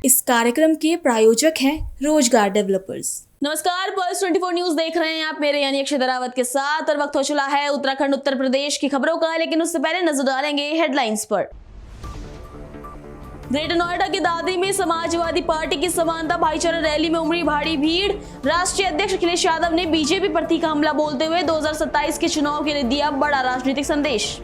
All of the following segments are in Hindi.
इस कार्यक्रम के प्रायोजक हैं रोजगार डेवलपर्स। नमस्कार, पल्स 24 न्यूज देख रहे हैं आप मेरे यानी अक्षय दरावत के साथ और वक्त हो चला है उत्तराखंड उत्तर प्रदेश की खबरों का, लेकिन उससे पहले नजर डालेंगे हेडलाइंस पर। ग्रेटर नोएडा के दादरी में समाजवादी पार्टी की समानता भाईचारा रैली में उमड़ी भारी भीड़। राष्ट्रीय अध्यक्ष अखिलेश यादव ने बीजेपी पर तीखा हमला बोलते हुए 2027 के चुनाव के लिए दिया बड़ा राजनीतिक संदेश।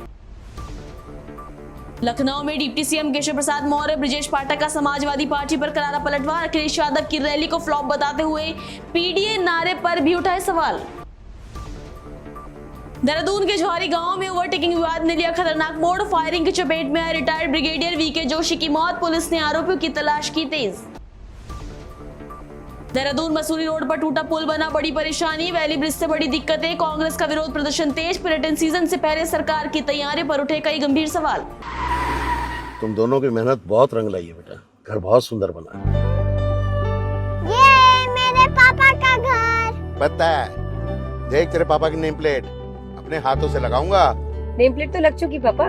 लखनऊ में डिप्टी सीएम केशव प्रसाद मौर्य ब्रजेश पाठक का समाजवादी पार्टी पर करारा पलटवार। अखिलेश यादव की रैली को फ्लॉप बताते हुए पीडीए नारे पर भी उठाए सवाल। देहरादून के जौहरी गांव में ओवरटेकिंग विवाद ने लिया खतरनाक मोड़। फायरिंग की चपेट में आए रिटायर्ड ब्रिगेडियर वीके जोशी की मौत। पुलिस ने आरोपियों की तलाश की तेज। देहरादून मसूरी रोड पर टूटा पुल बना बड़ी परेशानी। वैली ब्रिज से बड़ी दिक्कतें। कांग्रेस का विरोध प्रदर्शन तेज। पर्यटन सीजन से पहले सरकार की तैयारी पर उठे कई गंभीर सवाल। तुम दोनों की मेहनत बहुत रंग लाई है बेटा, घर बहुत सुंदर बना है। ये मेरे पापा का घर। पता है, देख तेरे पापा की नेम प्लेट अपने हाथों से लगाऊंगा। नेम प्लेट तो लग चुकी पापा।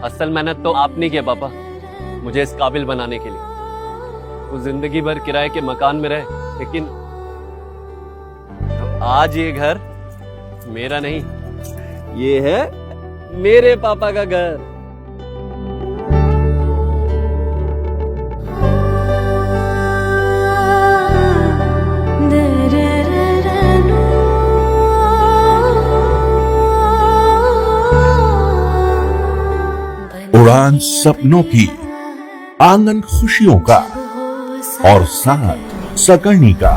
असल मेहनत तो आपने की पापा, मुझे इस काबिल बनाने के लिए। वो जिंदगी भर किराए के मकान में रहे, लेकिन तो आज ये घर मेरा नहीं, ये है मेरे पापा का घर। उड़ान सपनों की, आंगन खुशियों का और साथ सकर्णी का।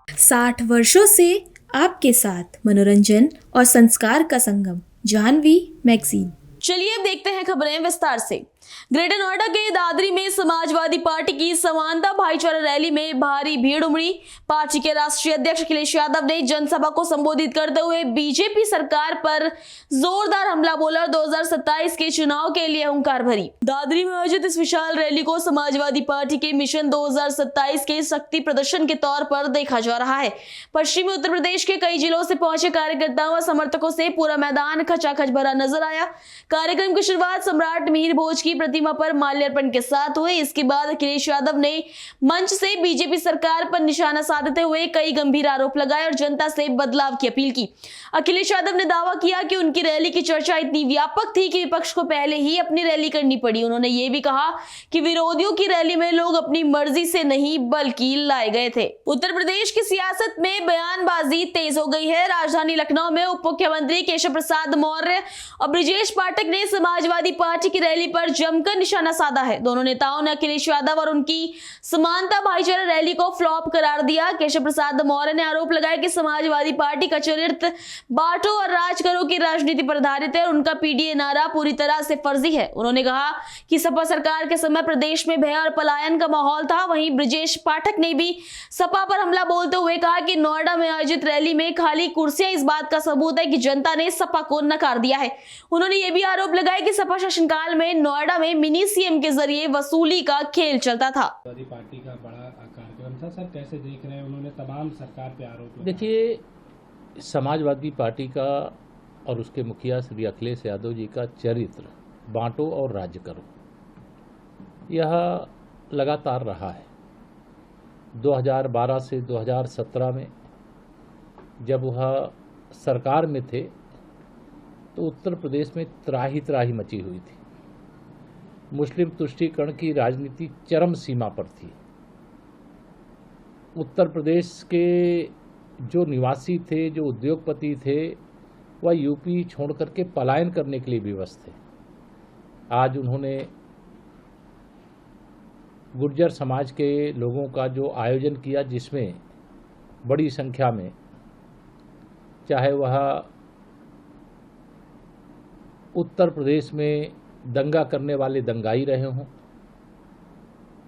60 वर्षों से आपके साथ मनोरंजन और संस्कार का संगम, जाह्नवी मैगजीन। चलिए अब देखते हैं खबरें विस्तार से। ग्रेटर नोएडा के दादरी में समाजवादी पार्टी की समानता भाईचारा रैली में भारी भीड़ उमड़ी। पार्टी के राष्ट्रीय अध्यक्ष अखिलेश यादव ने जनसभा को संबोधित करते हुए बीजेपी सरकार पर जोरदार हमला बोला और 2027 के चुनाव के लिए हुंकार भरी। दादरी में आयोजित इस विशाल रैली को समाजवादी पार्टी के मिशन 2027 के शक्ति प्रदर्शन के तौर पर देखा जा रहा है। पश्चिमी उत्तर प्रदेश के कई जिलों से पहुंचे कार्यकर्ताओं और समर्थकों से पूरा मैदान खचाखच भरा नजर आया। कार्यक्रम की शुरुआत सम्राट मिहिर भोज की प्रतिमा पर माल्यार्पण के साथ हुई। इसके बाद अखिलेश यादव ने मंच से बीजेपी सरकार पर निशाना साधते हुए कई गंभीर आरोप लगाए और जनता से बदलाव की अपील की। अखिलेश यादव ने दावा किया कि उनकी रैली की चर्चा इतनी व्यापक थी कि विपक्ष को पहले ही अपनी रैली करनी पड़ी। उन्होंने ये भी कहा कि विरोधियों की रैली में लोग अपनी मर्जी से नहीं बल्कि लाए गए थे। उत्तर प्रदेश की सियासत में बयानबाजी तेज हो गई है। राजधानी लखनऊ में उप मुख्यमंत्री केशव प्रसाद मौर्य और ब्रजेश पाठक ने समाजवादी पार्टी की रैली पर जमकर निशाना साधा है। दोनों नेताओं ने अखिलेश यादव और उनकी समानता भाईचारा रैली को फ्लॉप करार दिया। केशव प्रसाद मौर्य ने आरोप लगाया कि समाजवादी पार्टी का चरित्र बांटो और राज करो की राजनीति पर आधारित है और उनका पीडीए नारा पूरी तरह से फर्जी है। उन्होंने कहा कि सपा सरकार के समय प्रदेश में भय और पलायन का माहौल था। वहीं ब्रजेश पाठक ने भी सपा पर हमला बोलते हुए कहा कि नोएडा में आयोजित रैली में खाली कुर्सियां इस बात का सबूत है कि जनता ने सपा को नकार दिया है। उन्होंने ये भी आरोप लगाया कि सपा शासनकाल में नोएडा में मिनी सीएम के जरिए वसूली का खेल चलता था। पार्टी का बड़ा कार्यक्रम था सर, कैसे देख रहे हैं? उन्होंने तमाम सरकार पे आरोप लगाए। देखिए, समाजवादी पार्टी का और उसके मुखिया श्री अखिलेश यादव जी का चरित्र बांटो और राज्य करो, यह लगातार रहा है। 2012 से 2017 में जब वह सरकार में थे तो उत्तर प्रदेश में त्राही त्राही मची हुई थी। मुस्लिम तुष्टीकरण की राजनीति चरम सीमा पर थी। उत्तर प्रदेश के जो निवासी थे, जो उद्योगपति थे, वह यूपी छोड़ करके पलायन करने के लिए विवश थे। आज उन्होंने गुर्जर समाज के लोगों का जो आयोजन किया, जिसमें बड़ी संख्या में, चाहे वह उत्तर प्रदेश में दंगा करने वाले दंगाई रहे हों,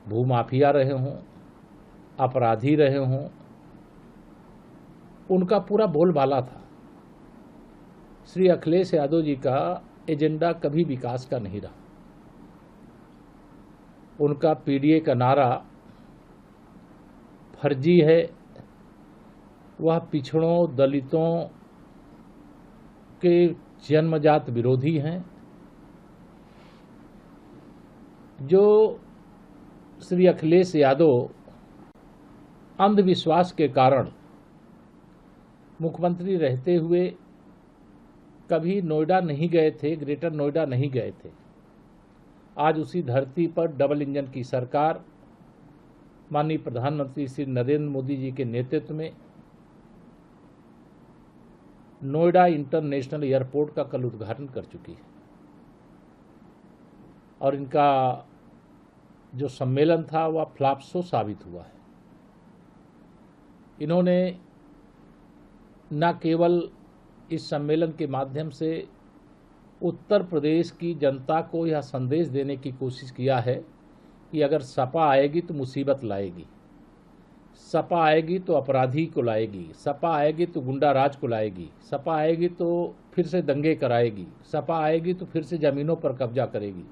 भूमाफिया रहे हों, अपराधी रहे हों, उनका पूरा बोलबाला था। श्री अखिलेश यादव जी का एजेंडा कभी विकास का नहीं रहा। उनका पीडीए का नारा फर्जी है, वह पिछड़ों दलितों के जन्मजात विरोधी हैं, जो श्री अखिलेश यादव अंधविश्वास के कारण मुख्यमंत्री रहते हुए कभी नोएडा नहीं गए थे, ग्रेटर नोएडा नहीं गए थे। आज उसी धरती पर डबल इंजन की सरकार माननीय प्रधानमंत्री श्री नरेंद्र मोदी जी के नेतृत्व में नोएडा इंटरनेशनल एयरपोर्ट का कल उद्घाटन कर चुकी है और इनका जो सम्मेलन था वह फ्लॉप शो साबित हुआ है। इन्होंने न केवल इस सम्मेलन के माध्यम से उत्तर प्रदेश की जनता को यह संदेश देने की कोशिश किया है कि अगर सपा आएगी तो मुसीबत लाएगी, सपा आएगी तो अपराधी को लाएगी, सपा आएगी तो गुंडा राज को लाएगी, सपा आएगी तो फिर से दंगे कराएगी, सपा आएगी तो फिर से जमीनों पर कब्जा करेगी,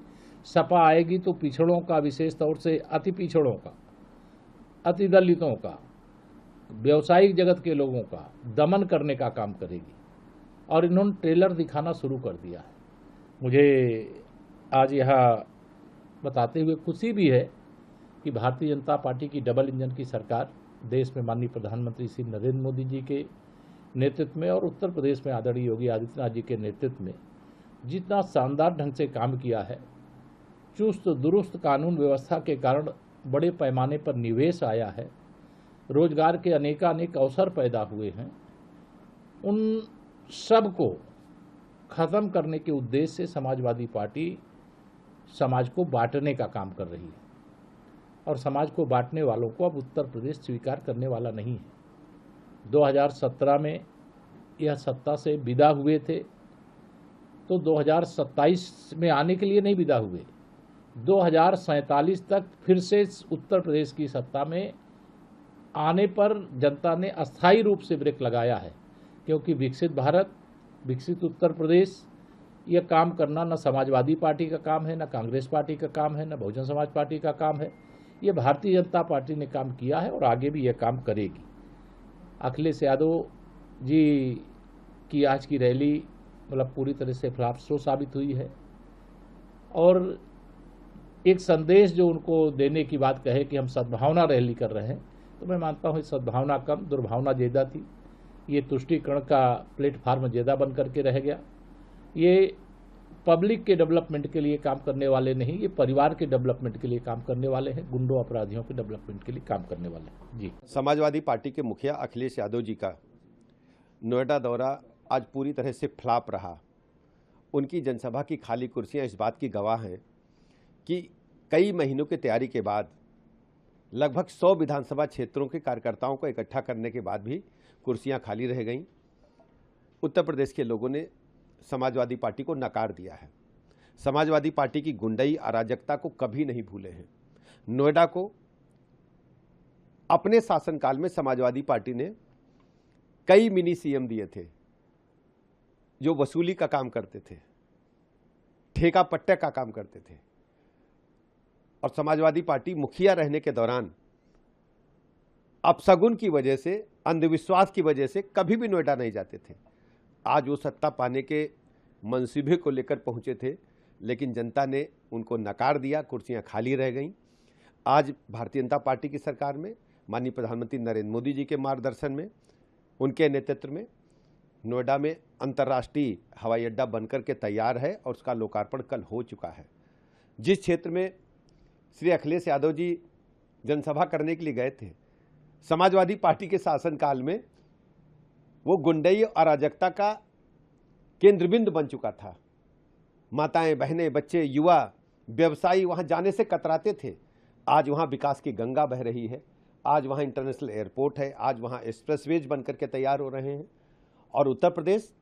सपा आएगी तो पिछड़ों का, विशेष तौर से अति पिछड़ों का, अति दलितों का, व्यवसायिक जगत के लोगों का दमन करने का काम करेगी। और इन्होंने ट्रेलर दिखाना शुरू कर दिया है। मुझे आज यह बताते हुए खुशी भी है कि भारतीय जनता पार्टी की डबल इंजन की सरकार देश में माननीय प्रधानमंत्री श्री नरेंद्र मोदी जी के नेतृत्व में और उत्तर प्रदेश में आदरणीय योगी आदित्यनाथ जी के नेतृत्व में जितना शानदार ढंग से काम किया है, चुस्त दुरुस्त कानून व्यवस्था के कारण बड़े पैमाने पर निवेश आया है, रोजगार के अनेकानेक अवसर पैदा हुए हैं, उन सब को खत्म करने के उद्देश्य से समाजवादी पार्टी समाज को बांटने का काम कर रही है और समाज को बांटने वालों को अब उत्तर प्रदेश स्वीकार करने वाला नहीं है। 2017 में यह सत्ता से विदा हुए थे तो 2027 में आने के लिए नहीं विदा हुए, 2047 तक फिर से उत्तर प्रदेश की सत्ता में आने पर जनता ने अस्थायी रूप से ब्रेक लगाया है, क्योंकि विकसित भारत, विकसित उत्तर प्रदेश यह काम करना न समाजवादी पार्टी का काम है, न कांग्रेस पार्टी का काम है, न बहुजन समाज पार्टी का काम है। ये भारतीय जनता पार्टी ने काम किया है और आगे भी यह काम करेगी। अखिलेश यादव जी की आज की रैली मतलब पूरी तरह से फ्लॉप शो साबित हुई है और एक संदेश जो उनको देने की बात कहे कि हम सद्भावना रैली कर रहे हैं, तो मैं मानता हूँ सद्भावना कम दुर्भावना ज़्यादा थी। ये तुष्टीकरण का प्लेटफार्म ज़्यादा बन करके रह गया। ये पब्लिक के डेवलपमेंट के लिए काम करने वाले नहीं, ये परिवार के डेवलपमेंट के लिए काम करने वाले हैं, गुंडों अपराधियों के डेवलपमेंट के लिए काम करने वाले हैं। जी, समाजवादी पार्टी के मुखिया अखिलेश यादव जी का नोएडा दौरा आज पूरी तरह से फ्लॉप रहा। उनकी जनसभा की खाली कुर्सियां इस बात की गवाह हैं कि कई महीनों की तैयारी के बाद लगभग 100 विधानसभा क्षेत्रों के कार्यकर्ताओं को इकट्ठा करने के बाद भी कुर्सियां खाली रह गईं। उत्तर प्रदेश के लोगों ने समाजवादी पार्टी को नकार दिया है। समाजवादी पार्टी की गुंडई अराजकता को कभी नहीं भूले हैं। नोएडा को अपने शासनकाल में समाजवादी पार्टी ने कई मिनी सीएम दिए थे जो वसूली का काम करते थे, ठेका पट्टे का काम करते थे और समाजवादी पार्टी मुखिया रहने के दौरान अपशगुन की वजह से, अंधविश्वास की वजह से कभी भी नोएडा नहीं जाते थे। आज वो सत्ता पाने के मंसूबे को लेकर पहुंचे थे, लेकिन जनता ने उनको नकार दिया, कुर्सियां खाली रह गईं। आज भारतीय जनता पार्टी की सरकार में माननीय प्रधानमंत्री नरेंद्र मोदी जी के मार्गदर्शन में, उनके नेतृत्व में नोएडा में अंतर्राष्ट्रीय हवाई अड्डा बनकर के तैयार है और उसका लोकार्पण कल हो चुका है। जिस क्षेत्र में श्री अखिलेश यादव जी जनसभा करने के लिए गए थे, समाजवादी पार्टी के शासनकाल में वो गुंडई और अराजकता का केंद्र बिंदु बन चुका था। माताएं, बहनें, बच्चे, युवा, व्यवसायी वहां जाने से कतराते थे। आज वहां विकास की गंगा बह रही है, आज वहां इंटरनेशनल एयरपोर्ट है, आज वहां एक्सप्रेसवेज बनकर के तैयार हो रहे हैं और उत्तर प्रदेश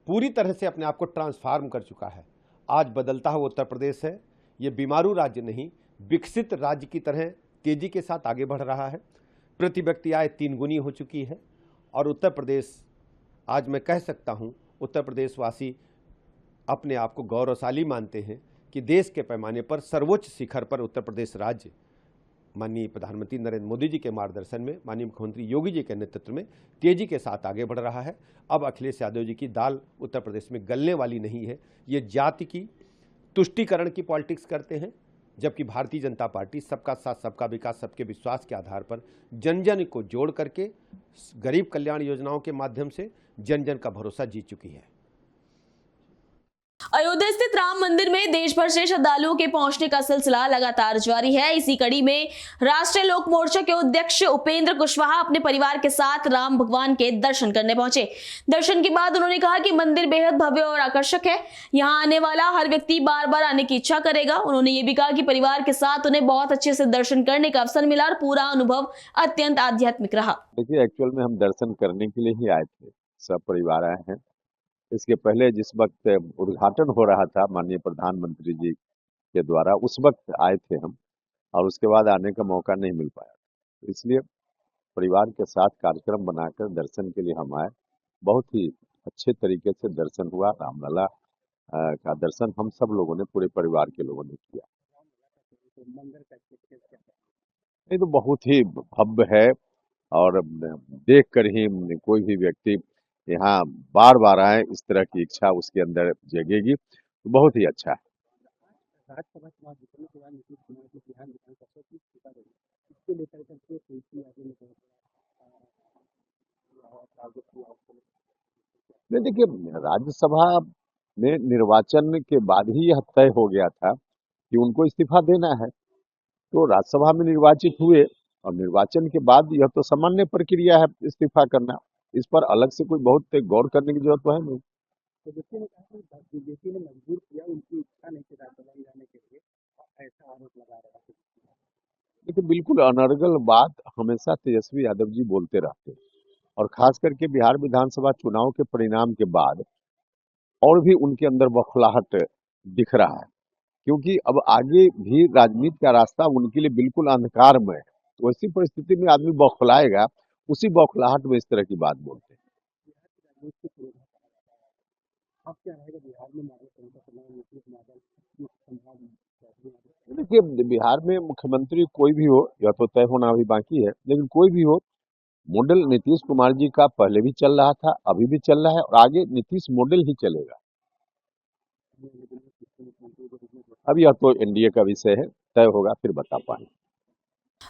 पूरी तरह से अपने आप को ट्रांसफॉर्म कर चुका है। आज बदलता हुआ उत्तर प्रदेश है, ये बीमारू राज्य नहीं, विकसित राज्य की तरह तेजी के साथ आगे बढ़ रहा है। प्रति व्यक्ति आय 3 गुनी हो चुकी है और उत्तर प्रदेश, आज मैं कह सकता हूं, उत्तर प्रदेशवासी अपने आप को गौरवशाली मानते हैं कि देश के पैमाने पर सर्वोच्च शिखर पर उत्तर प्रदेश राज्य माननीय प्रधानमंत्री नरेंद्र मोदी जी के मार्गदर्शन में, माननीय मुख्यमंत्री योगी जी के नेतृत्व में तेजी के साथ आगे बढ़ रहा है। अब अखिलेश यादव जी की दाल उत्तर प्रदेश में गलने वाली नहीं है। ये जाति की तुष्टीकरण की पॉलिटिक्स करते हैं, जबकि भारतीय जनता पार्टी सबका साथ, सबका विकास, सबके विश्वास के आधार पर जन जन को जोड़ करके गरीब कल्याण योजनाओं के माध्यम से जन जन का भरोसा जीत चुकी है। अयोध्या स्थित राम मंदिर में देश भर से श्रद्धालुओं के पहुंचने का सिलसिला लगातार जारी है। इसी कड़ी में राष्ट्रीय लोक मोर्चा के अध्यक्ष उपेंद्र कुशवाहा अपने परिवार के साथ राम भगवान के दर्शन करने पहुंचे। दर्शन के बाद उन्होंने कहा कि मंदिर बेहद भव्य और आकर्षक है, यहां आने वाला हर व्यक्ति बार बार आने की इच्छा करेगा। उन्होंने ये भी कहा कि परिवार के साथ उन्हें बहुत अच्छे से दर्शन करने का अवसर मिला और पूरा अनुभव अत्यंत आध्यात्मिक रहा। देखिए, एक्चुअल में हम दर्शन करने के लिए ही आए थे, सब परिवार आए हैं। इसके पहले जिस वक्त उद्घाटन हो रहा था माननीय प्रधानमंत्री जी के द्वारा, उस वक्त आए थे हम, और उसके बाद आने का मौका नहीं मिल पाया, इसलिए परिवार के साथ कार्यक्रम बनाकर दर्शन के लिए हम आए। बहुत ही अच्छे तरीके से दर्शन हुआ। रामलला का दर्शन हम सब लोगों ने, पूरे परिवार के लोगों ने किया। ये तो बहुत ही भव्य है और देख कर ही कोई भी व्यक्ति यहाँ बार बार आए, इस तरह की इच्छा उसके अंदर जगेगी, तो बहुत ही अच्छा है। नहीं, देखिए, राज्यसभा में निर्वाचन के बाद ही यह तय हो गया था कि उनको इस्तीफा देना है, तो राज्यसभा में निर्वाचित हुए और निर्वाचन के बाद यह तो सामान्य प्रक्रिया है इस्तीफा करना। इस पर अलग से कोई बहुत गौर करने की जरूरत तो है नहीं। देखिए, बिल्कुल अनर्गल बात हमेशा तेजस्वी यादव जी बोलते रहते हैं, और खास करके बिहार विधानसभा चुनाव के परिणाम के बाद और भी उनके अंदर बौखलाहट दिख रहा है, क्योंकि अब आगे भी राजनीति का रास्ता उनके लिए बिल्कुल अंधकारमय है। तो ऐसी परिस्थिति में आदमी बौखलाएगा, उसी बौखलाहट में इस तरह की बात बोलते हैं। देखिए, बिहार में मुख्यमंत्री कोई भी हो, यह तो तय होना अभी बाकी है, लेकिन कोई भी हो, मॉडल नीतीश कुमार जी का पहले भी चल रहा था, अभी भी चल रहा है और आगे नीतीश मॉडल ही चलेगा। अब यह तो एनडीए का विषय है, तय होगा फिर बता पाएंगे।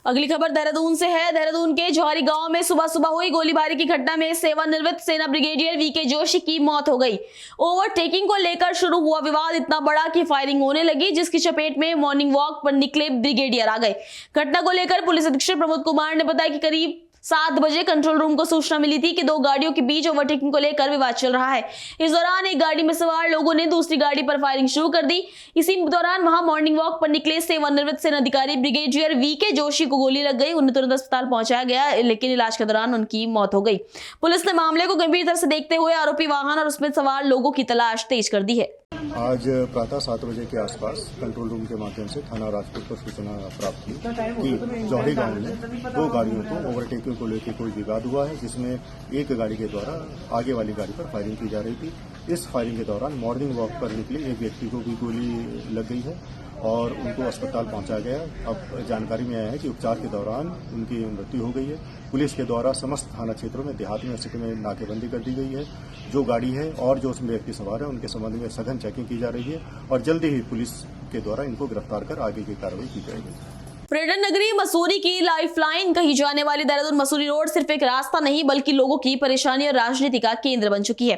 अगली खबर देहरादून से है। देहरादून के जौहरी गांव में सुबह सुबह हुई गोलीबारी की घटना में सेवानिवृत्त सेना ब्रिगेडियर वीके जोशी की मौत हो गई। ओवरटेकिंग को लेकर शुरू हुआ विवाद इतना बड़ा कि फायरिंग होने लगी, जिसकी चपेट में मॉर्निंग वॉक पर निकले ब्रिगेडियर आ गए। घटना को लेकर पुलिस अधीक्षक प्रमोद कुमार ने बताया कि करीब 7 बजे कंट्रोल रूम को सूचना मिली थी कि 2 गाड़ियों के बीच ओवरटेकिंग को लेकर विवाद चल रहा है। इस दौरान एक गाड़ी में सवार लोगों ने दूसरी गाड़ी पर फायरिंग शुरू कर दी। इसी दौरान वहां मॉर्निंग वॉक पर निकले सेवानिवृत्त सेना अधिकारी ब्रिगेडियर वीके जोशी को गोली लग गई। उन्हें तुरंत अस्पताल पहुंचाया गया, लेकिन इलाज के दौरान उनकी मौत हो गई। पुलिस ने मामले को गंभीरता से देखते हुए आरोपी वाहन और उसमें सवार लोगों की तलाश तेज कर दी है। आज प्रातः 7 बजे के आसपास कंट्रोल रूम के माध्यम से थाना राजपुर पर सूचना प्राप्त हुई कि जौहरी गांव में 2 गाड़ियों को ओवरटेकिंग को लेकर कोई विवाद हुआ है, जिसमें एक गाड़ी के द्वारा आगे वाली गाड़ी पर फायरिंग की जा रही थी। इस फायरिंग के दौरान मॉर्निंग वॉक पर निकले एक व्यक्ति को भी गोली लग गई है और उनको अस्पताल पहुंचाया गया। अब जानकारी में आया है कि उपचार के दौरान उनकी मृत्यु हो गई है। पुलिस के द्वारा समस्त थाना क्षेत्रों में देहाती यूनिवर्सिटी में नाकेबंदी कर दी गई है। जो गाड़ी है और जो उसमें व्यक्ति सवार है उनके संबंध में सघन चेकिंग की जा रही है और जल्दी ही पुलिस के द्वारा इनको गिरफ्तार कर आगे की कार्रवाई की जाएगी। पर्यटन नगरी मसूरी की लाइफलाइन कही जाने वाली देहरादून मसूरी रोड सिर्फ एक रास्ता नहीं बल्कि लोगों की परेशानी और राजनीति का केंद्र बन चुकी है।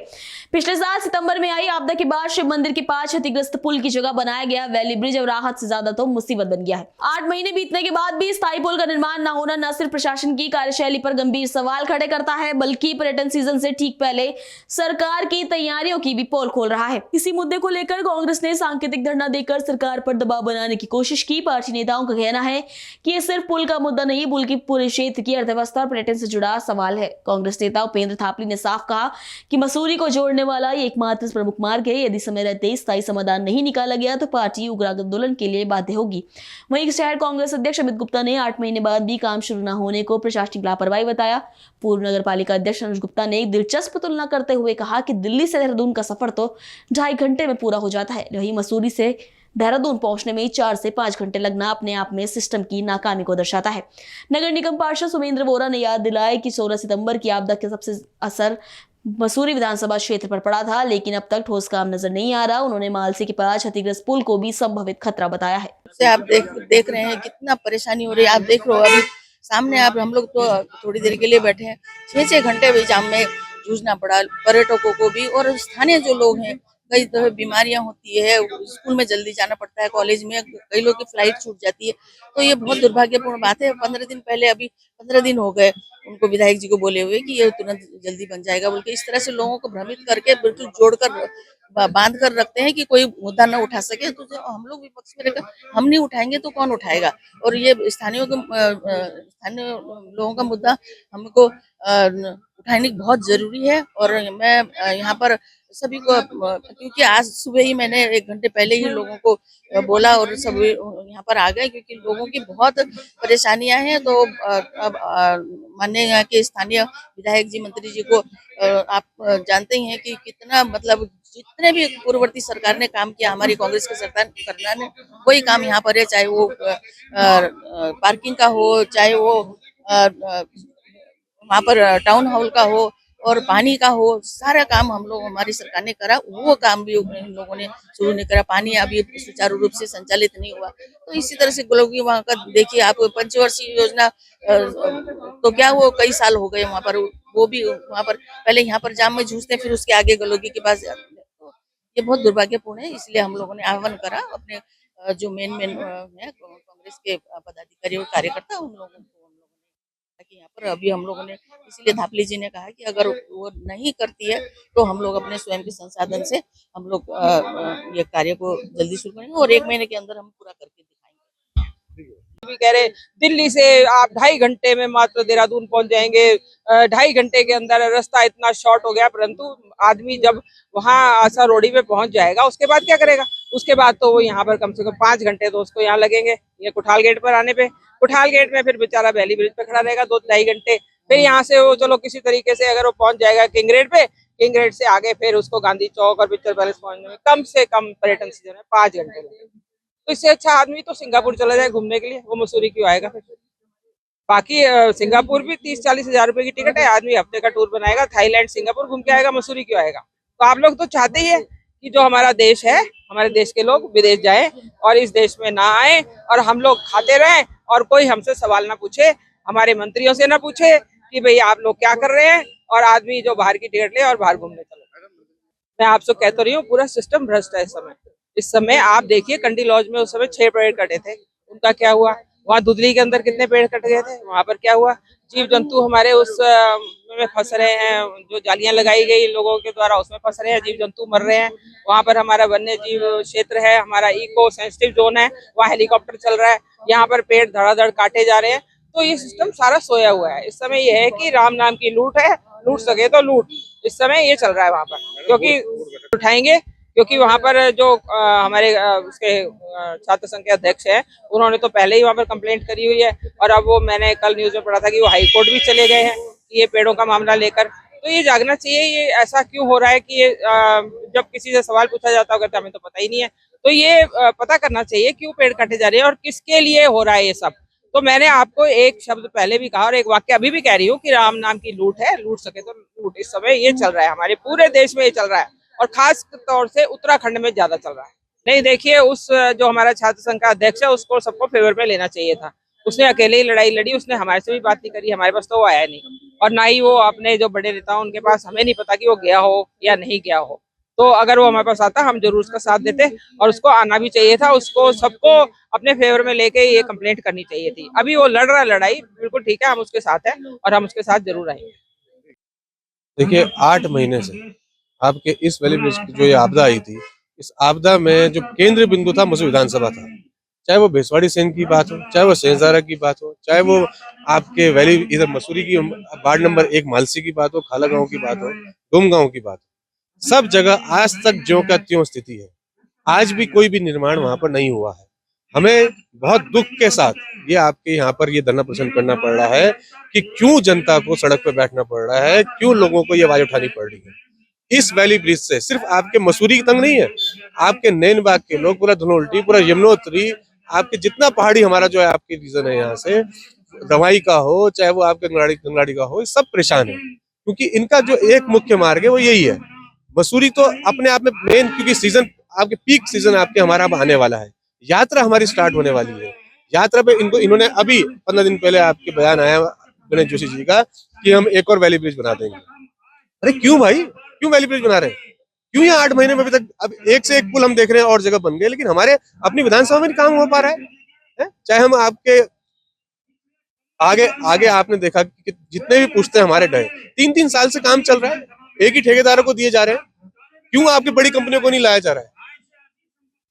पिछले साल सितंबर में आई आपदा के बाद शिव मंदिर के पास क्षतिग्रस्त पुल की जगह बनाया गया वैली ब्रिज अब राहत से ज्यादा तो मुसीबत बन गया है। 8 महीने बीतने के बाद भी स्थायी पुल का निर्माण न होना न सिर्फ प्रशासन की कार्यशैली पर गंभीर सवाल खड़े करता है, बल्कि पर्यटन सीजन से ठीक पहले सरकार की तैयारियों की भी पोल खोल रहा है। इसी मुद्दे को लेकर कांग्रेस ने सांकेतिक धरना देकर सरकार पर दबाव बनाने की कोशिश की। पार्टी नेताओं का कहना है कि ये सिर्फ पुल का मुद्दा नहीं बल्कि पूरे क्षेत्र की अर्थव्यवस्था और पर्यटन से जुड़ा सवाल है। कांग्रेस नेता उपेंद्र थापली ने साफ कहा कि मसूरी को जोड़ने वाला ये एकमात्र प्रमुख मार्ग है। यदि समय रहते स्थायी समाधान नहीं निकाला गया तो पार्टी उग्र आंदोलन के लिए बाध्य होगी। वहीं शहर कांग्रेस अध्यक्ष अमित गुप्ता ने 8 महीने बाद भी काम शुरू न होने को प्रशासनिक लापरवाही बताया। पूर्व नगर पालिका अध्यक्ष अनुज गुप्ता ने एक दिलचस्प तुलना करते हुए कहा कि दिल्ली से देहरादून का सफर तो 2.5 घंटे में पूरा हो जाता है, वहीं मसूरी से देहरादून पहुंचने में 4 से 5 घंटे लगना अपने आप में सिस्टम की नाकामी को दर्शाता है। नगर निगम पार्षद सुमेंद्र वोरा ने याद दिलाया कि 16 सितंबर की आपदा के सबसे असर मसूरी विधानसभा क्षेत्र पर पड़ा था, लेकिन अब तक ठोस काम नजर नहीं आ रहा। उन्होंने मालसी के पास क्षतिग्रस्त पुल को भी संभावित खतरा बताया है। आप देख रहे हैं कितना परेशानी हो रही है। आप देख लो अभी सामने, आप हम लोग तो थोड़ी देर के लिए बैठे हैं, 6-6 घंटे भी जाम में जूझना पड़ा पर्यटकों को भी, और स्थानीय जो लोग हैं, कई तरह बीमारियां होती है, स्कूल में जल्दी जाना पड़ता है, कॉलेज में कई लोग की फ्लाइट छूट जाती है, तो ये बहुत दुर्भाग्यपूर्ण बात है। 15 दिन पहले, अभी 15 दिन हो गए उनको विधायक जी को बोले हुए कि ये तुरंत जल्दी बन जाएगा बोल के, इस तरह से लोगों को भ्रमित करके बिल्कुल जोड़कर बांध कर रखते हैं कि कोई मुद्दा न उठा सके। तो जो हम लोग विपक्ष में रहकर हम नहीं उठाएंगे तो कौन उठाएगा? और ये स्थानीय लोगों का मुद्दा हमको उठाने की बहुत जरूरी है। और मैं यहाँ पर सभी को, क्योंकि आज सुबह ही मैंने 1 घंटे पहले ही लोगों को बोला और सब यहाँ पर आ गए, क्योंकि लोगों की बहुत परेशानियां हैं। तो अब माननीय यहाँ के स्थानीय विधायक जी, मंत्री जी को आप जानते ही हैं कि कितना, मतलब जितने भी पूर्ववर्ती सरकार ने काम किया, हमारी कांग्रेस की सरकार ने वही काम यहाँ पर है, चाहे वो पार्किंग का हो, चाहे वो वहाँ पर टाउन हॉल का हो और पानी का हो, सारा काम हम लोग, हमारी सरकार ने करा। वो काम भी इन लोगों ने शुरू नहीं करा। पानी अभी सुचारू रूप से संचालित नहीं हुआ। तो इसी तरह से ग्लोबी वहाँ का देखिए आप, पंचवर्षीय योजना तो क्या, वो कई साल हो गए वहाँ पर, वो भी वहाँ पर पहले यहाँ पर जाम में जूझते, फिर उसके आगे गलोगी के पास जाते हैं। तो ये बहुत दुर्भाग्यपूर्ण है। इसलिए हम लोगों ने आह्वान करा अपने जो मेन है कांग्रेस के पदाधिकारी और कार्यकर्ता, उन लोगों को कि यहाँ पर अभी हम लोगों ने, इसलिए धापली जी ने कहा कि अगर वो नहीं करती है तो हम लोग अपने स्वयं के संसाधन से हम लोग ये कार्य को जल्दी शुरू करेंगे और 1 महीने के अंदर हम पूरा करके दिखाएंगे। भी कह रहे दिल्ली से आप 2.5 घंटे में मात्र देहरादून पहुंच जाएंगे, 2.5 घंटे के अंदर रास्ता इतना शॉर्ट हो गया। परंतु आदमी जब वहाँ आशा रोडी पे पहुंच जाएगा, उसके बाद क्या करेगा? उसके बाद तो वो यहाँ पर कम से कम 5 घंटे तो उसको यहाँ लगेंगे, ये कुठाल गेट पर आने पे। कुठाल गेट में फिर बेचारा वैली ब्रिज पे खड़ा रहेगा 2-2.5 घंटे। फिर यहाँ से वो चलो किसी तरीके से अगर वो पहुंच जाएगा किंग रेड पे, किंग रेड से आगे फिर उसको गांधी चौक और पिक्चर पैलेस पहुंचने में कम से कम पर्यटन सीजन में 5 घंटे लगेंगे। तो इससे अच्छा आदमी तो सिंगापुर चला जाए घूमने के लिए, वो मसूरी क्यों आएगा? फिर बाकी सिंगापुर भी 30-40 हजार रुपए की टिकट है, आदमी हफ्ते का टूर बनाएगा, थाईलैंड सिंगापुर घूम के आएगा, मसूरी क्यों आएगा? तो आप लोग तो चाहते ही है कि जो हमारा देश है, हमारे देश के लोग विदेश जाए और इस देश में ना आए और हम लोग खाते रहें और कोई हमसे सवाल ना पूछे, हमारे मंत्रियों से ना पूछे कि भाई आप लोग क्या कर रहे हैं, और आदमी जो बाहर की टिकट ले और बाहर घूमने चले। मैं आपसे कहता रही हूँ, पूरा सिस्टम भ्रष्ट है इस समय। आप देखिए कंडी लॉज में उस समय 6 पेड़ कटे थे, उनका क्या हुआ? वहाँ दुधली के अंदर कितने पेड़ कट गए थे, वहां पर क्या हुआ? जीव जंतु हमारे उस में फंस रहे हैं, जो जालियां लगाई गई लोगों के द्वारा उसमें फंस रहे हैं, जीव जंतु मर रहे हैं। वहां पर हमारा वन्य जीव क्षेत्र है, हमारा इको सेंसिटिव जोन है, वहाँ हेलीकॉप्टर चल रहा है, यहाँ पर पेड़ धड़ाधड़ काटे जा रहे हैं। तो ये सिस्टम सारा सोया हुआ है। इस समय ये है कि राम नाम की लूट है, लूट सके तो लूट, इस समय ये चल रहा है वहाँ पर, क्योंकि उठाएंगे, क्योंकि वहाँ पर जो हमारे उसके छात्र संघ के अध्यक्ष हैं, उन्होंने तो पहले ही वहाँ पर कंप्लेंट करी हुई है। और अब वो, मैंने कल न्यूज में पढ़ा था कि वो हाई कोर्ट भी चले गए हैं ये पेड़ों का मामला लेकर। तो ये जागना चाहिए, ये ऐसा क्यों हो रहा है कि ये जब किसी से सवाल पूछा जाता होगा तो हमें तो पता ही नहीं है। तो ये पता करना चाहिए क्यों पेड़ काटे जा रहे हैं और किसके लिए हो रहा है ये सब। तो मैंने आपको एक शब्द पहले भी कहा और एक वाक्य अभी भी कह रही हूँ कि राम नाम की लूट है, लूट सके तो लूट। इस समय ये चल रहा है, हमारे पूरे देश में ये चल रहा है और खास तौर से उत्तराखंड में ज्यादा चल रहा है। नहीं देखिए, उस जो हमारा छात्र संघ का अध्यक्ष है उसको सबको फेवर में लेना चाहिए था। उसने अकेले ही लड़ाई लड़ी, उसने हमारे से भी बात नहीं करी, हमारे पास तो वो आया नहीं। और ना ही वो अपने जो बड़े नेता उनके पास, हमें नहीं पता कि वो गया हो या नहीं गया हो। तो अगर वो हमारे पास आता हम जरूर उसका साथ देते और उसको आना भी चाहिए था। उसको सबको अपने फेवर में लेके ये कंप्लेंट करनी चाहिए थी। अभी वो लड़ रहा है लड़ाई, बिल्कुल ठीक है, हम उसके साथ हैं और हम उसके साथ जरूर आएंगे। देखिए 8 महीने से आपके इस वैली ब्रिज की जो ये आपदा आई थी, इस आपदा में जो केंद्र बिंदु था मसूरी विधानसभा था। चाहे वो भेसवाड़ी सेन की बात हो, चाहे वो सेंजारा की बात हो, चाहे वो आपके वैली इधर मसूरी की वार्ड नंबर 1 मालसी की बात हो, खाला गांव की बात हो, डोम गांव की बात हो, सब जगह आज तक ज्यों का त्यों स्थिति है। आज भी कोई भी निर्माण वहां पर नहीं हुआ है। हमें बहुत दुख के साथ ये आपके यहाँ पर ये धरना प्रदर्शन करना पड़ रहा है कि क्यों जनता को सड़क पर बैठना पड़ रहा है, क्यों लोगों को ये आवाज उठानी पड़ रही है। इस वैली ब्रिज से सिर्फ आपके मसूरी तंग नहीं है, आपके नैनबाग के लोग, पूरा धनोल्टी, पूरा यमुनोत्री, आपके जितना पहाड़ी हमारा जो है आपके रीजन है यहाँ से, दवाई का हो चाहे वो आपके गंगलाड़ी का हो, सब परेशान है क्योंकि इनका जो एक मुख्य मार्ग है वो यही है। मसूरी तो अपने आप में मेन, क्योंकि सीजन आपके पीक सीजन आपके हमारा आने वाला है, यात्रा हमारी स्टार्ट होने वाली है। यात्रा पे इन्होंने अभी 15 दिन पहले आपके बयान आया गणेश जोशी जी का कि हम एक और वैली ब्रिज बना देंगे। अरे क्यों भाई, क्यों वैली ब्रिज बना रहे हैं? क्यों यहाँ 8 महीने में अभी तक अब एक से एक पुल हम देख रहे हैं और जगह बन गए, लेकिन हमारे अपनी विधानसभा में नहीं काम हो पा रहा है? चाहे हम आपके आगे आपने देखा कि जितने भी पूछते हैं हमारे गए 3-3 साल से काम चल रहा है, एक ही ठेकेदारों को दिए जा रहे हैं। क्यों आपकी बड़ी कंपनियों को नहीं लाया जा रहा है?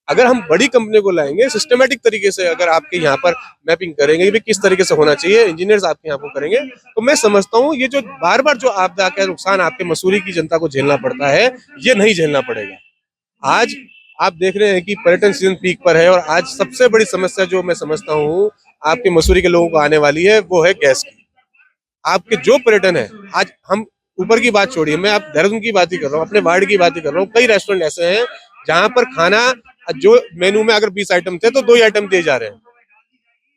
अगर हम बड़ी कंपनियों को लाएंगे सिस्टमेटिक तरीके से, अगर आपके यहाँ पर मैपिंग करेंगे भी किस तरीके से होना चाहिए, इंजीनियर्स आपके यहाँ को करेंगे, तो मैं समझता हूँ ये जो बार बार जो आपदा का नुकसान आपके मसूरी की जनता को झेलना पड़ता है, ये नहीं झेलना पड़ेगा। आज आप देख रहे हैं कि पर्यटन सीजन पीक पर है और आज सबसे बड़ी समस्या जो मैं समझता हूँ आपके मसूरी के लोगों को आने वाली है वो है गैस की। आपके जो पर्यटन है, आज हम ऊपर की बात छोड़िए, मैं आप देहरादून की बात ही कर रहा हूँ, अपने वार्ड की बात ही कर रहा हूँ। कई रेस्टोरेंट ऐसे हैं जहां पर खाना जो मेनू में अगर 20 आइटम थे तो 2 ही आइटम दिए जा रहे हैं।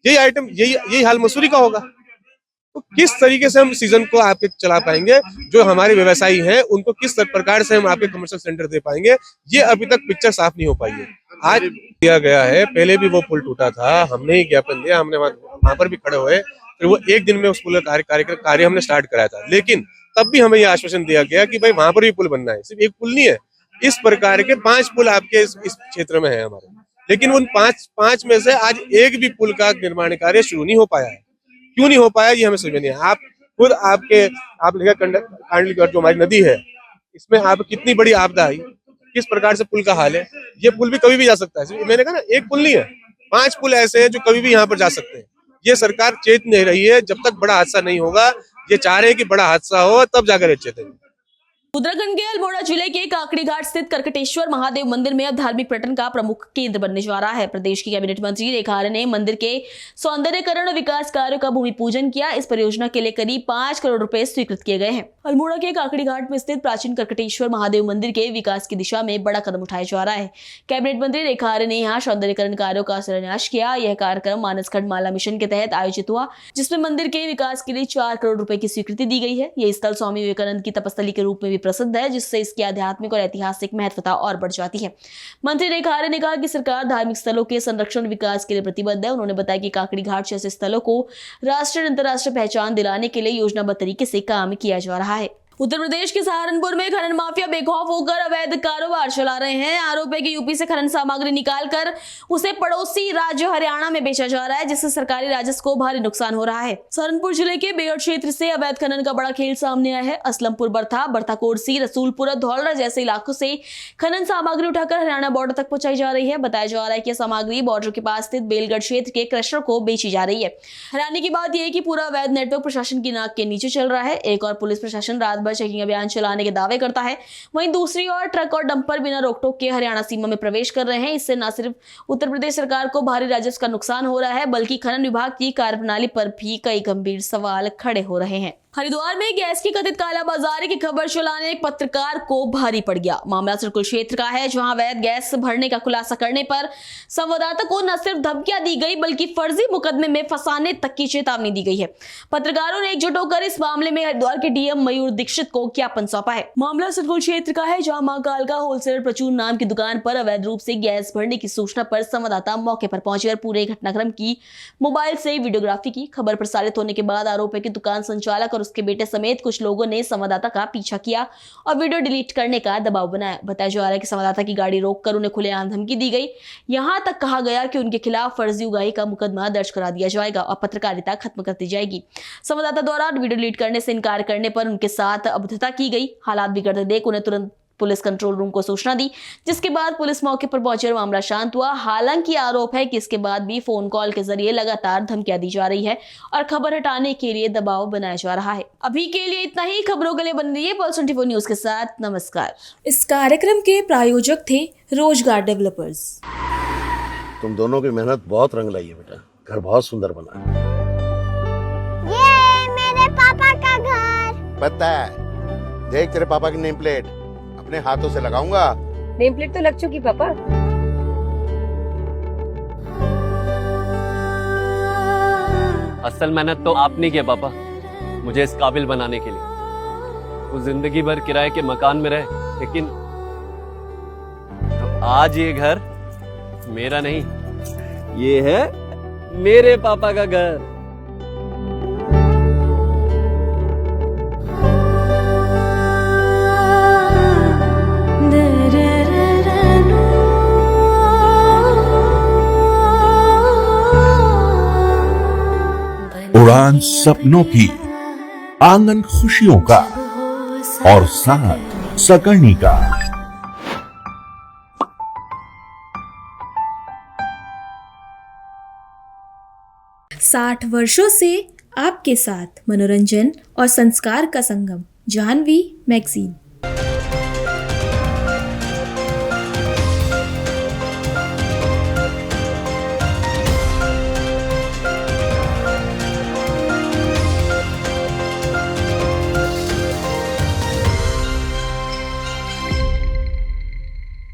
यही हाल मसूरी का होगा। तो किस तरीके से हम सीजन को आपके चला पाएंगे, जो हमारे व्यवसायी हैं उनको किस प्रकार से हम आपके कमर्शियल सेंटर दे पाएंगे, ये अभी तक पिक्चर साफ नहीं हो पाई है। आज दिया गया है, पहले भी वो पुल टूटा था, हमने ही ज्ञापन दिया, हमने वहां पर भी खड़े हुए, फिर वो एक दिन में उस पुल का कार्य हमने स्टार्ट कराया था, लेकिन तब भी हमें ये आश्वासन दिया गया कि भाई वहां पर भी पुल बनना है। सिर्फ एक पुल नहीं है, इस प्रकार के 5 पुल आपके इस क्षेत्र में है हमारे, लेकिन उन 5 में से आज एक भी पुल का निर्माण कार्य शुरू नहीं हो पाया है। क्यों नहीं हो पाया ये हमें समझ नहीं है। आप खुद आप लिखा कांडलीगढ़ जो हमारी नदी है, इसमें आप कितनी बड़ी आपदा आई, किस प्रकार से पुल का हाल है। ये पुल भी कभी भी जा सकता है, मैंने कहा ना एक पुल नहीं है, 5 पुल ऐसे हैं जो कभी भी यहाँ पर जा सकते हैं। ये सरकार चेत नहीं रही है, जब तक बड़ा हादसा नहीं होगा, ये चाह रहे हैं कि बड़ा हादसा हो तब जाकर चेतेंगे। उत्तराखंड के अल्मोड़ा जिले के काकड़ी घाट स्थित करकटेश्वर महादेव मंदिर में अब धार्मिक पर्यटन का प्रमुख केंद्र बनने जा रहा है। प्रदेश की कैबिनेट मंत्री रेखा आर्य ने मंदिर के सौंदर्यकरण और विकास कार्यों का भूमि पूजन किया। इस परियोजना के लिए करीब 5 करोड़ रुपए स्वीकृत किए गए हैं। अल्मोड़ा के काकड़ी घाट में स्थित प्राचीन करकटेश्वर महादेव मंदिर के विकास की दिशा में बड़ा कदम उठाया जा रहा है। कैबिनेट मंत्री रेखा आर्य ने यहाँ सौंदर्यकरण कार्यों का शिलान्यास किया। यह कार्यक्रम मानसखंड माला मिशन के तहत आयोजित हुआ, जिसमें मंदिर के विकास के लिए 4 करोड़ रुपए की स्वीकृति दी गई है। यह स्थल स्वामी विवेकानंद की तपस्थली के रूप में भी प्रसिद्ध है, जिससे इसकी आध्यात्मिक और ऐतिहासिक महत्वता और बढ़ जाती है। मंत्री रेखा आर्य ने कहा कि सरकार धार्मिक स्थलों के संरक्षण और विकास के लिए प्रतिबद्ध है। उन्होंने बताया कि काकड़ी घाट जैसे स्थलों को राष्ट्रीय और अंतर्राष्ट्रीय पहचान दिलाने के लिए योजनाबद्ध तरीके से काम किया जा रहा है। उत्तर प्रदेश के सहारनपुर में खनन माफिया बेखौफ होकर अवैध कारोबार चला रहे हैं। आरोप है कि यूपी से खनन सामग्री निकालकर उसे पड़ोसी राज्य हरियाणा में बेचा जा रहा है, जिससे सरकारी राजस्व को भारी नुकसान हो रहा है। सहारनपुर जिले के बेहट क्षेत्र से अवैध खनन का बड़ा खेल सामने आया है। असलमपुर, बर्था कोरसी, रसूलपुर, धौलरा जैसे इलाकों से खनन सामग्री उठाकर हरियाणा बॉर्डर तक पहुंचाई जा रही है। बताया जा रहा है कि सामग्री बॉर्डर के पास स्थित बेलगढ़ क्षेत्र के क्रशर को बेची जा रही है। हैरानी की बात यह है कि पूरा अवैध नेटवर्क प्रशासन की नाक के नीचे चल रहा है। एक और पुलिस प्रशासन रात भर चेकिंग अभियान चलाने के दावे करता है, वहीं दूसरी ओर ट्रक और डंपर बिना रोकटोक के हरियाणा सीमा में प्रवेश कर रहे हैं। इससे न सिर्फ उत्तर प्रदेश सरकार को भारी राजस्व का नुकसान हो रहा है, बल्कि खनन विभाग की कार्यप्रणाली पर भी कई गंभीर सवाल खड़े हो रहे हैं। हरिद्वार में गैस की कथित कालाबाजारी की खबर चलाने एक पत्रकार को भारी पड़ गया। मामला सरकुल क्षेत्र का है, जहां अवैध गैस भरने का खुलासा करने पर संवाददाता को न सिर्फ धमकियां दी गई, बल्कि फर्जी मुकदमे में फंसाने तक की चेतावनी दी गई है। पत्रकारों ने एकजुट होकर इस मामले में हरिद्वार के डीएम मयूर दीक्षित को ज्ञापन सौंपा है। मामला सरकुल क्षेत्र का है, जहां मां कालका होलसेलर प्रचूर नाम की दुकान पर अवैध रूप से गैस भरने की सूचना पर संवाददाता मौके पर पहुंचे और पूरे घटनाक्रम की मोबाइल से वीडियोग्राफी की। खबर प्रसारित होने के बाद आरोप है कि दुकान संचालक और उसके बेटे समेत कुछ लोगों ने संवाददाता का पीछा किया और वीडियो डिलीट करने का दबाव बनाया। बताया जा रहा है कि संवाददाता की गाड़ी रोककर उन्हें खुलेआम धमकी दी गई। यहां तक कहा गया कि उनके खिलाफ फर्जी उगाही का मुकदमा दर्ज करा दिया जाएगा और पत्रकारिता खत्म कर दी जाएगी। संवाददाता द्वारा वीडियो डिलीट करने से इनकार करने पर उनके साथ अभद्रता की गई। हालात बिगड़ते देख उन्हें तुरंत पुलिस कंट्रोल रूम को सूचना दी, जिसके बाद पुलिस मौके पर पहुंची और मामला शांत हुआ। हालांकि आरोप है कि इसके बाद भी फोन कॉल के जरिए लगातार धमकियां दी जा रही है और खबर हटाने के लिए दबाव बनाया जा रहा है। अभी के लिए इतना ही। खबरों के लिए बन रही है पल्स 24 न्यूज के साथ। नमस्कार। इस कार्यक्रम के प्रायोजक थे रोजगार डेवलपर्स। तुम दोनों की मेहनत बहुत रंग लाई है बेटा, घर बहुत सुंदर बना है। ये मेरे पापा का घर। पता है, देख तेरे पापा की नेम प्लेट, अपने हाथों से लगाऊंगा। नेम प्लेट तो लग चुकी पापा। असल मेहनत तो आपने की है पापा, मुझे इस काबिल बनाने के लिए। वो जिंदगी भर किराए के मकान में रहे, लेकिन आज ये घर मेरा नहीं, ये है मेरे पापा का घर। उड़ान सपनों की, आंगन खुशियों का और साथ सकर्णी का। 60 वर्षों से आपके साथ मनोरंजन और संस्कार का संगम, जाह्नवी मैगजीन।